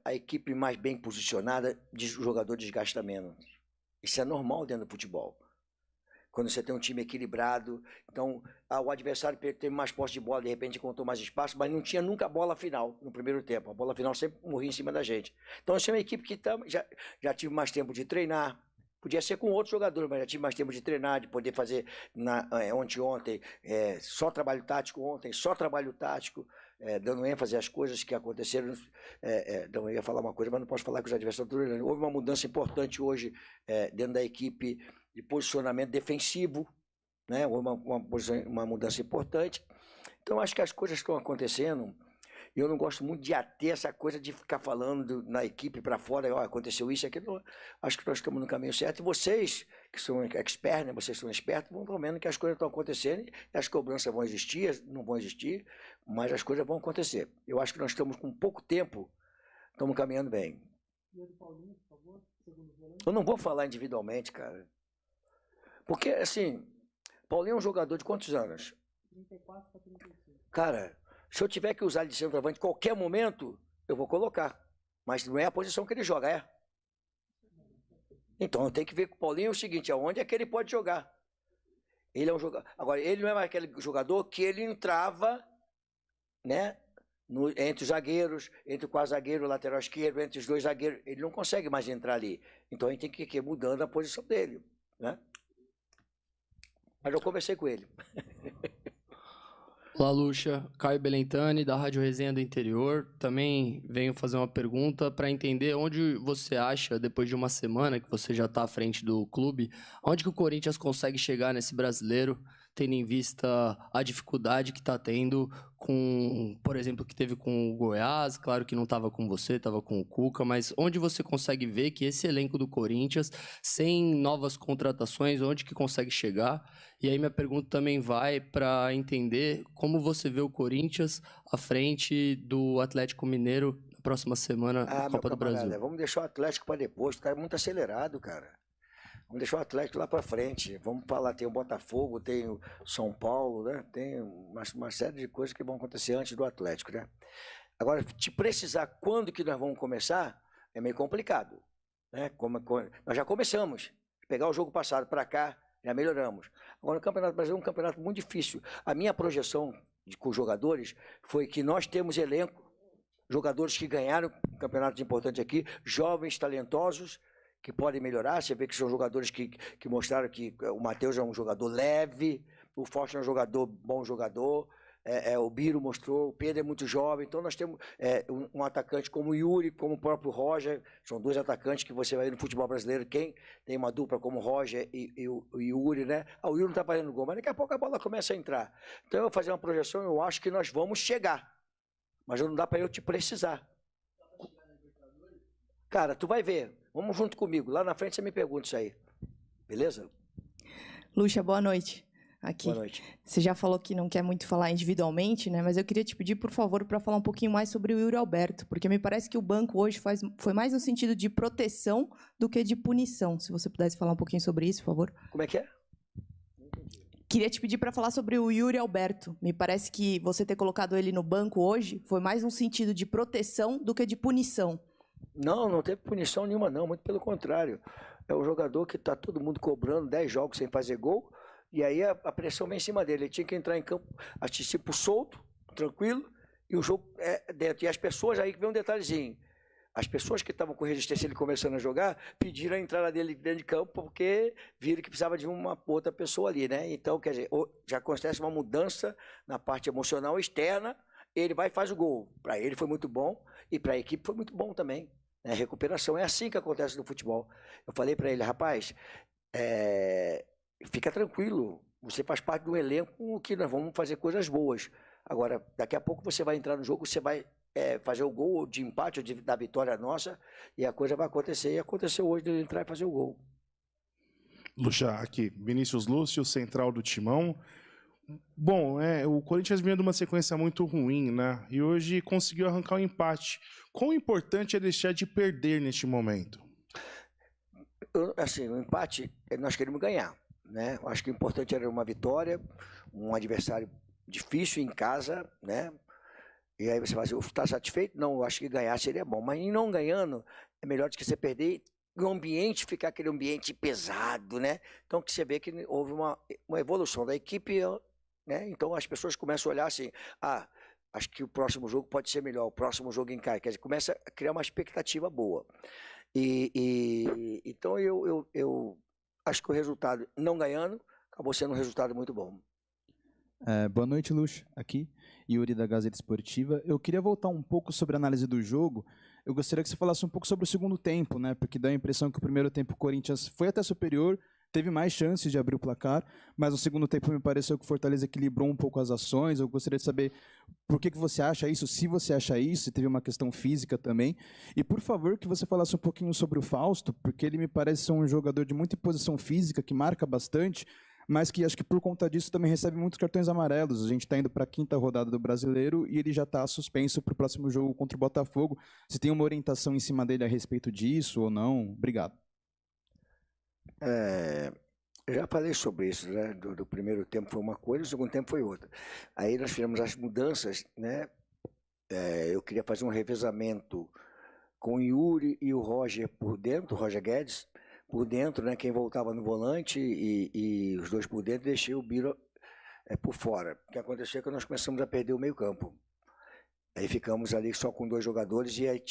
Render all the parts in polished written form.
a equipe mais bem posicionada, o jogador desgasta menos. Isso é normal dentro do futebol. Quando você tem um time equilibrado, então o adversário teve mais posse de bola, de repente encontrou mais espaço, mas não tinha nunca a bola final no primeiro tempo. A bola final sempre morria em cima da gente. Então, essa é uma equipe que já tive mais tempo de treinar. Podia ser com outros jogadores, mas já tive mais tempo de treinar, de poder fazer ontem, só trabalho tático ontem, só trabalho tático, dando ênfase às coisas que aconteceram. Eu ia falar uma coisa, mas não posso falar que os adversários estão treinando. Houve uma mudança importante hoje dentro da equipe de posicionamento defensivo, né? Houve uma mudança importante. Então, acho que as coisas estão acontecendo. E eu não gosto muito de ter essa coisa de ficar falando na equipe para fora, aconteceu isso e aquilo. Acho que nós estamos no caminho certo. E vocês, que são experts, né? Vocês são espertos, vão vendo que as coisas estão acontecendo e as cobranças vão existir, não vão existir, mas as coisas vão acontecer. Eu acho que nós estamos com pouco tempo, estamos caminhando bem. Eu não vou falar individualmente, cara. Porque, assim, Paulinho é um jogador de quantos anos? 34 para 35. Cara, se eu tiver que usar ele de centroavante em qualquer momento, eu vou colocar. Mas não é a posição que ele joga, é? Então, eu tenho que ver com o Paulinho o seguinte, aonde é que ele pode jogar? Ele é um jogador... Agora, ele não é mais aquele jogador que ele entrava, né, entre os zagueiros, entre o quase zagueiro, o lateral esquerdo, entre os dois zagueiros. Ele não consegue mais entrar ali. Então, a gente tem que ir mudando a posição dele, né? Mas eu conversei com ele. Olá, Lucha. Caio Belentani, da Rádio Resenha do Interior. Também venho fazer uma pergunta para entender onde você acha, depois de uma semana que você já está à frente do clube, onde que o Corinthians consegue chegar nesse brasileiro, tendo em vista a dificuldade que está tendo com, por exemplo, que teve com o Goiás, claro que não estava com você, estava com o Cuca, mas onde você consegue ver que esse elenco do Corinthians, sem novas contratações, onde que consegue chegar? E aí minha pergunta também vai para entender como você vê o Corinthians à frente do Atlético Mineiro na próxima semana na Copa do Brasil. Vamos deixar o Atlético para depois, o cara é muito acelerado, cara. Vamos deixar o Atlético lá para frente. Vamos falar, tem o Botafogo, tem o São Paulo, né? Tem uma série de coisas que vão acontecer antes do Atlético, né? Agora, te precisar quando que nós vamos começar, é meio complicado, né? Nós já começamos. Pegar o jogo passado para cá, já melhoramos. Agora, o Campeonato Brasileiro é um campeonato muito difícil. A minha projeção com os jogadores foi que nós temos elenco, jogadores que ganharam campeonatos importantes aqui, jovens, talentosos, que podem melhorar. Você vê que são jogadores que mostraram que o Matheus é um jogador leve, o Forte é um bom jogador, o Biro mostrou, o Pedro é muito jovem, então nós temos um atacante como o Yuri, como o próprio Roger, são dois atacantes que você vai ver no futebol brasileiro, quem tem uma dupla como o Roger e o Yuri, né? O Yuri não está fazendo gol, mas daqui a pouco a bola começa a entrar. Então eu vou fazer uma projeção, eu acho que nós vamos chegar, mas não dá para eu te precisar. Cara, tu vai ver, vamos junto comigo, lá na frente você me pergunta isso aí, beleza? Lucha, boa noite. Aqui. Boa noite. Você já falou que não quer muito falar individualmente, né? Mas eu queria te pedir, por favor, para falar um pouquinho mais sobre o Yuri Alberto, porque me parece que o banco hoje foi mais no sentido de proteção do que de punição. Se você pudesse falar um pouquinho sobre isso, por favor. Como é que é? Queria te pedir para falar sobre o Yuri Alberto. Me parece que você ter colocado ele no banco hoje foi mais no sentido de proteção do que de punição. Não teve punição nenhuma, não, muito pelo contrário. É um jogador que está todo mundo cobrando 10 jogos sem fazer gol, e aí a pressão vem em cima dele. Ele tinha que entrar em campo, tipo, solto, tranquilo, e o jogo dentro. E as pessoas, aí que vem um detalhezinho, as pessoas que estavam com resistência ele começando a jogar, pediram a entrada dele dentro de campo, porque viram que precisava de uma outra pessoa ali, né? Então, quer dizer, já acontece uma mudança na parte emocional externa, ele vai e faz o gol. Para ele foi muito bom, e para a equipe foi muito bom também. A recuperação é assim que acontece no futebol. Eu falei para ele, rapaz, fica tranquilo, você faz parte do elenco que nós vamos fazer coisas boas. Agora, daqui a pouco você vai entrar no jogo, você vai fazer o gol de empate ou da vitória nossa, e a coisa vai acontecer. E aconteceu hoje de ele entrar e fazer o gol. Lucha, aqui, Vinícius Lúcio, central do Timão. Bom, o Corinthians vinha de uma sequência muito ruim, né? E hoje conseguiu arrancar um empate. Quão importante é deixar de perder neste momento? Assim, o empate, nós queremos ganhar, né? Eu acho que o importante era uma vitória, um adversário difícil em casa, né? E aí você fala assim, está satisfeito? Não, eu acho que ganhar seria bom. Mas em não ganhando, é melhor do que você perder e o ambiente ficar aquele ambiente pesado, né? Então que você vê que houve uma evolução da equipe, né? Então as pessoas começam a olhar assim, acho que o próximo jogo pode ser melhor, o próximo jogo em casa. Quer dizer, começa a criar uma expectativa boa. Então eu acho que o resultado, não ganhando, acabou sendo um resultado muito bom. Boa noite, Lucha. Aqui, Yuri da Gazeta Esportiva. Eu queria voltar um pouco sobre a análise do jogo. Eu gostaria que você falasse um pouco sobre o segundo tempo, né? Porque dá a impressão que o primeiro tempo o Corinthians foi até superior, teve mais chances de abrir o placar, mas no segundo tempo me pareceu que o Fortaleza equilibrou um pouco as ações. Eu gostaria de saber por que você acha isso, se você acha isso, se teve uma questão física também. E, por favor, que você falasse um pouquinho sobre o Fausto, porque ele me parece ser um jogador de muita imposição física, que marca bastante, mas que acho que por conta disso também recebe muitos cartões amarelos. A gente está indo para a 5ª rodada do Brasileiro e ele já está suspenso para o próximo jogo contra o Botafogo. Se tem uma orientação em cima dele a respeito disso ou não? Obrigado. Eu já falei sobre isso, né? Do primeiro tempo foi uma coisa, do segundo tempo foi outra. Aí nós fizemos as mudanças, né? Eu queria fazer um revezamento com o Yuri e o Roger por dentro, o Roger Guedes, por dentro, né? Quem voltava no volante e os dois por dentro, deixei o Biro por fora. O que aconteceu é que nós começamos a perder o meio-campo. Aí ficamos ali só com 2 jogadores e aí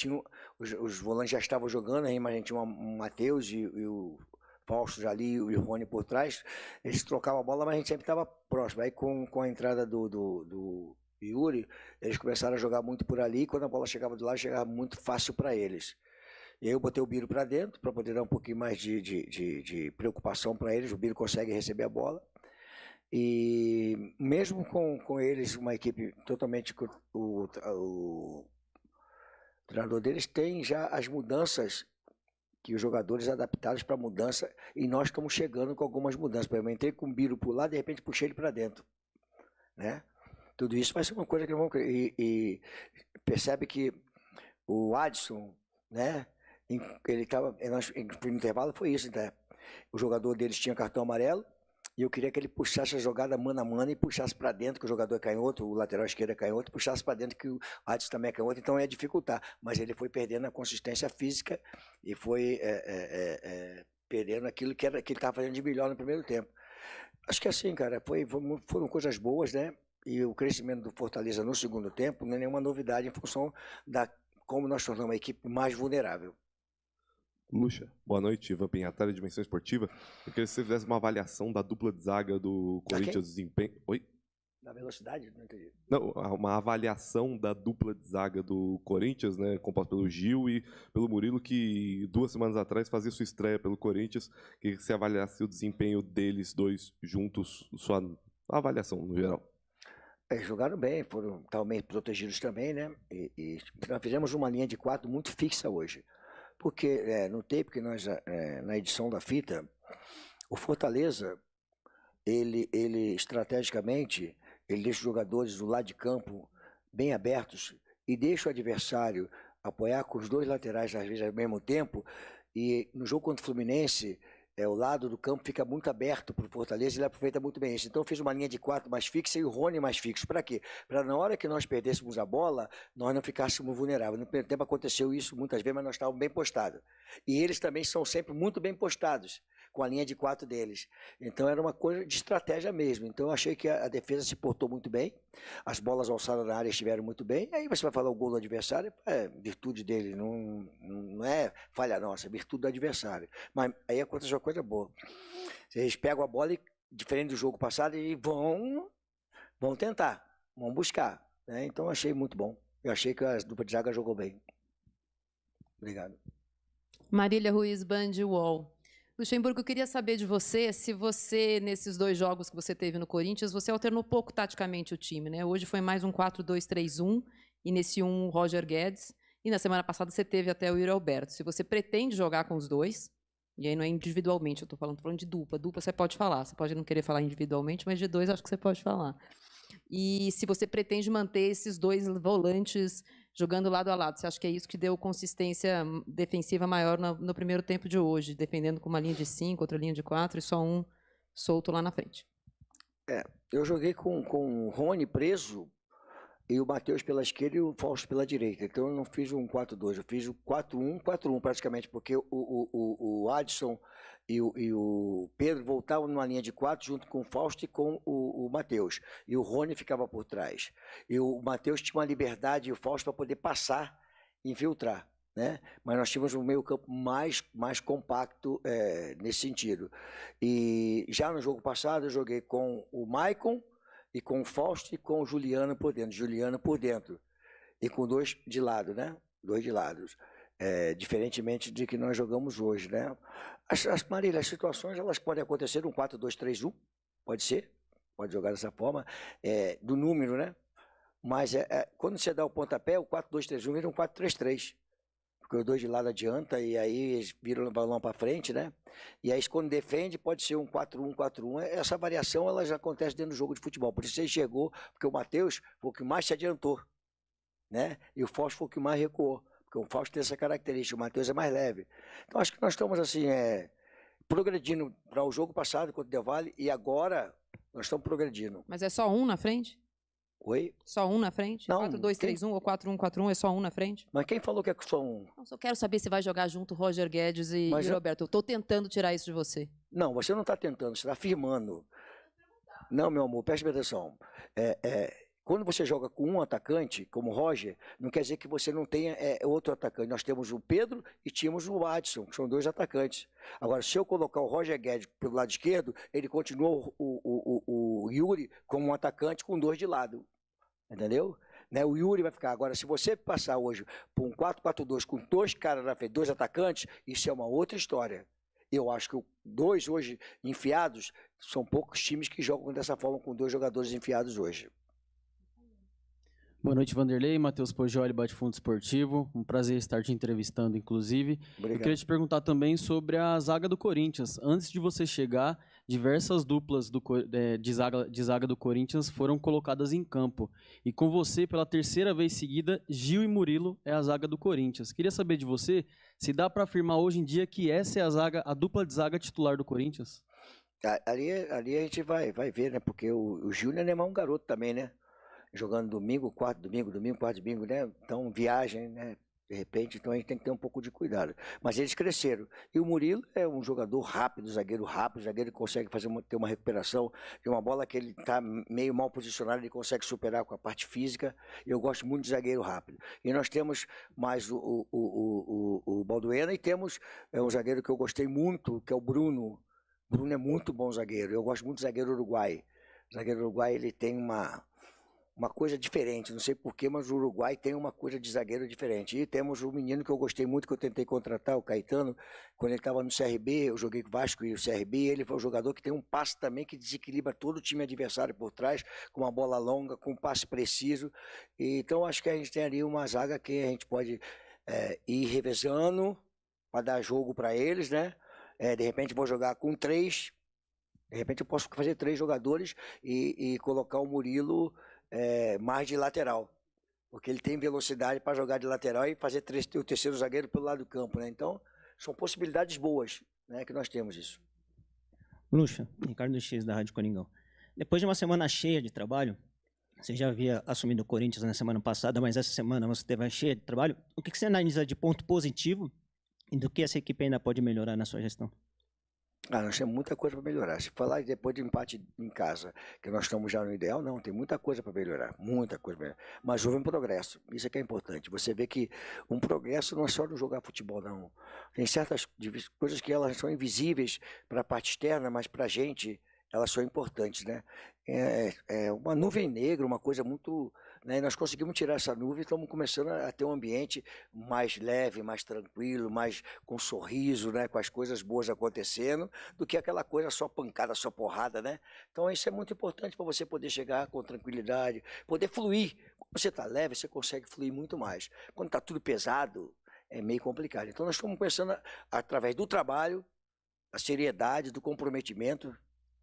os volantes já estavam jogando, aí, mas a gente tinha um Matheus e o Fausto já ali e o Rony por trás. Eles trocavam a bola, mas a gente sempre estava próximo. Aí com a entrada do Yuri, eles começaram a jogar muito por ali e quando a bola chegava do lado, chegava muito fácil para eles. E aí eu botei o Biro para dentro, para poder dar um pouquinho mais de preocupação para eles. O Biro consegue receber a bola. E mesmo com eles, uma equipe totalmente... O treinador deles tem já as mudanças que os jogadores adaptados para a mudança e nós estamos chegando com algumas mudanças. Por exemplo, eu entrei com o Biro para o lado e de repente puxei ele para dentro. Né? Tudo isso vai ser uma coisa que vão... E percebe que o Adson, né? Ele estava no intervalo, foi isso, né? O jogador deles tinha cartão amarelo e eu queria que ele puxasse a jogada mano a mano e puxasse para dentro, que o jogador é canhoto, o lateral esquerdo é canhoto, puxasse para dentro, que o Adson também é canhoto, então ia dificultar. Mas ele foi perdendo a consistência física e foi perdendo aquilo que ele estava fazendo de melhor no primeiro tempo. Acho que assim, cara, foram coisas boas, né? E o crescimento do Fortaleza no segundo tempo não é nenhuma novidade em função da como nós tornamos a equipe mais vulnerável. Lucha, boa noite, Ivan Pinhatara, Dimensão Esportiva. Eu queria que você fizesse uma avaliação da dupla de zaga do Corinthians, desempenho... Oi? Da velocidade? Não entendi. Não, uma avaliação da dupla de zaga do Corinthians, né, composta pelo Gil e pelo Murilo, que 2 semanas atrás fazia sua estreia pelo Corinthians. Queria que você avaliasse o desempenho deles dois juntos, sua avaliação no geral. Jogaram bem, estavam bem protegidos também, né? E nós fizemos uma linha de 4 muito fixa hoje. Porque no tape que nós, na edição da fita, o Fortaleza, ele estrategicamente, ele deixa os jogadores do lado de campo bem abertos e deixa o adversário apoiar com os 2 laterais, às vezes, ao mesmo tempo. E no jogo contra o Fluminense, o lado do campo fica muito aberto para o Fortaleza e ele aproveita muito bem isso. Então eu fiz uma linha de 4 mais fixa e o Rony mais fixo. Para quê? Para na hora que nós perdêssemos a bola, nós não ficássemos vulneráveis. No primeiro tempo aconteceu isso muitas vezes, mas nós estávamos bem postados. E eles também são sempre muito bem postados, com a linha de 4 deles. Então era uma coisa de estratégia mesmo. Então eu achei que a defesa se portou muito bem, as bolas alçadas na área estiveram muito bem. Aí você vai falar o gol do adversário, é virtude dele, não é falha nossa, é virtude do adversário. Mas aí acontece uma coisa boa. Eles pegam a bola, diferente do jogo passado, e vão tentar, vão buscar. Né? Então eu achei muito bom. Eu achei que a dupla de zaga jogou bem. Obrigado. Marília Ruiz, Band UOL. Luxemburgo, eu queria saber de você se você, nesses 2 jogos que você teve no Corinthians, você alternou pouco taticamente o time, né? Hoje foi mais um 4-2-3-1, e nesse o Roger Guedes, e na semana passada você teve até o Yuri Alberto. Se você pretende jogar com os 2, e aí não é individualmente, eu estou falando de dupla. Dupla você pode falar, você pode não querer falar individualmente, mas de 2 acho que você pode falar. E se você pretende manter esses 2 volantes jogando lado a lado, você acha que é isso que deu consistência defensiva maior no primeiro tempo de hoje, defendendo com uma linha de 5, outra linha de 4 e só um solto lá na frente? Eu joguei com o Rony preso e o Matheus pela esquerda e o Fausto pela direita. Então eu não fiz um 4-2, eu fiz o 4-1-4-1 praticamente, porque o Adson e o Pedro voltavam numa linha de 4 junto com o Fausto e com o Matheus. E o Rony ficava por trás. E o Matheus tinha uma liberdade e o Fausto para poder passar e infiltrar. Né? Mas nós tínhamos um meio-campo mais compacto nesse sentido. E já no jogo passado eu joguei com o Maicon e com o Fausto e com o Juliano por dentro. E com 2 de lado, né? 2 de lados. Diferentemente de que nós jogamos hoje, né? Marília, as situações elas podem acontecer um 4-2-3-1, pode ser, pode jogar dessa forma, do número, né? Mas quando você dá o pontapé, o 4-2-3-1 vira um 4-3-3. Porque os 2 de lado adianta e aí eles viram o balão para frente, né? E aí quando defende pode ser um 4-1-4-1. Essa variação ela já acontece dentro do jogo de futebol. Por isso ele chegou, porque o Matheus foi o que mais se adiantou, né? E o Fausto foi o que mais recuou. Porque o Fausto tem essa característica, o Matheus é mais leve. Então acho que nós estamos assim, progredindo para o jogo passado contra o Del Valle e agora nós estamos progredindo. Mas é só um na frente? Oi? Só um na frente? Não, 4-2-3-1 ou 4-1-4-1 é só um na frente? Mas quem falou que é só um? Não, só quero saber se vai jogar junto Roger Guedes e Roberto. Eu tô tentando tirar isso de você. Não, você não está tentando, você está afirmando. Não, meu amor, preste atenção. Quando você joga com um atacante, como o Roger, não quer dizer que você não tenha outro atacante. Nós temos o Pedro e tínhamos o Adson, que são 2 atacantes. Agora, se eu colocar o Roger Guedes pelo lado esquerdo, ele continua o Yuri como um atacante com 2 de lado. Entendeu? Né? O Yuri vai ficar. Agora, se você passar hoje por um 4-4-2 com 2 caras na frente, 2 atacantes, isso é uma outra história. Eu acho que 2 hoje enfiados, são poucos times que jogam dessa forma com 2 jogadores enfiados hoje. Boa noite, Vanderlei. Matheus Pojoli, Bate-Fundo Esportivo. Um prazer estar te entrevistando, inclusive. Obrigado. Eu queria te perguntar também sobre a zaga do Corinthians. Antes de você chegar, diversas duplas de zaga do Corinthians foram colocadas em campo. E com você, pela 3ª vez seguida, Gil e Murilo é a zaga do Corinthians. Queria saber de você se dá para afirmar hoje em dia que essa é a dupla de zaga titular do Corinthians. Ali a gente vai ver, né? Porque o Júnior é um garoto também, né? Jogando domingo, quarto domingo, quarto domingo, né? Então, viagem, né? De repente, então a gente tem que ter um pouco de cuidado. Mas eles cresceram. E o Murilo é um jogador rápido, zagueiro que consegue ter uma recuperação de uma bola que ele está meio mal posicionado, ele consegue superar com a parte física. Eu gosto muito de zagueiro rápido. E nós temos mais o Balduena e temos um zagueiro que eu gostei muito, que é o Bruno. O Bruno é muito bom zagueiro. Eu gosto muito do zagueiro uruguai. O zagueiro uruguai ele tem uma coisa diferente, não sei porquê, mas o Uruguai tem uma coisa de zagueiro diferente. E temos um menino que eu gostei muito, que eu tentei contratar, o Caetano, quando ele estava no CRB, eu joguei com o Vasco e o CRB, ele foi um jogador que tem um passe também que desequilibra todo o time adversário por trás, com uma bola longa, com um passe preciso. E, então acho que a gente tem ali uma zaga que a gente pode ir revezando para dar jogo para eles, né? De repente vou jogar com 3, de repente eu posso fazer 3 jogadores e colocar o Murilo mais de lateral, porque ele tem velocidade para jogar de lateral e fazer o terceiro zagueiro pelo lado do campo, né? Então, são possibilidades boas, né, que nós temos isso. Lucha, Ricardo X da Rádio Coringão. Depois de uma semana cheia de trabalho, você já havia assumido o Corinthians na semana passada, mas essa semana você teve cheia de trabalho. O que você analisa de ponto positivo e do que essa equipe ainda pode melhorar na sua gestão? Nós temos muita coisa para melhorar. Se falar depois de empate em casa, que nós estamos já no ideal, não, tem muita coisa para melhorar, muita coisa para melhorar. Mas houve um progresso, isso é que é importante. Você vê que um progresso não é só no jogar futebol, não. Tem certas coisas que elas são invisíveis para a parte externa, mas para a gente elas são importantes, né? É uma nuvem negra, uma coisa muito... Né? Nós conseguimos tirar essa nuvem e estamos começando a ter um ambiente mais leve, mais tranquilo, mais com sorriso, né? Com as coisas boas acontecendo, do que aquela coisa só pancada, só porrada, né? Então isso é muito importante para você poder chegar com tranquilidade, poder fluir. Quando você está leve, você consegue fluir muito mais. Quando está tudo pesado, é meio complicado. Então nós estamos começando, através do trabalho, a seriedade, do comprometimento,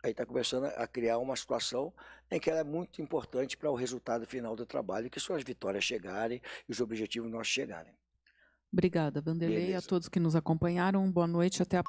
aí está começando a criar uma situação em que ela é muito importante para o resultado final do trabalho, que são as vitórias chegarem e os objetivos nossos chegarem. Obrigada, Vanderlei, Beleza. a todos que nos acompanharam. Boa noite, até a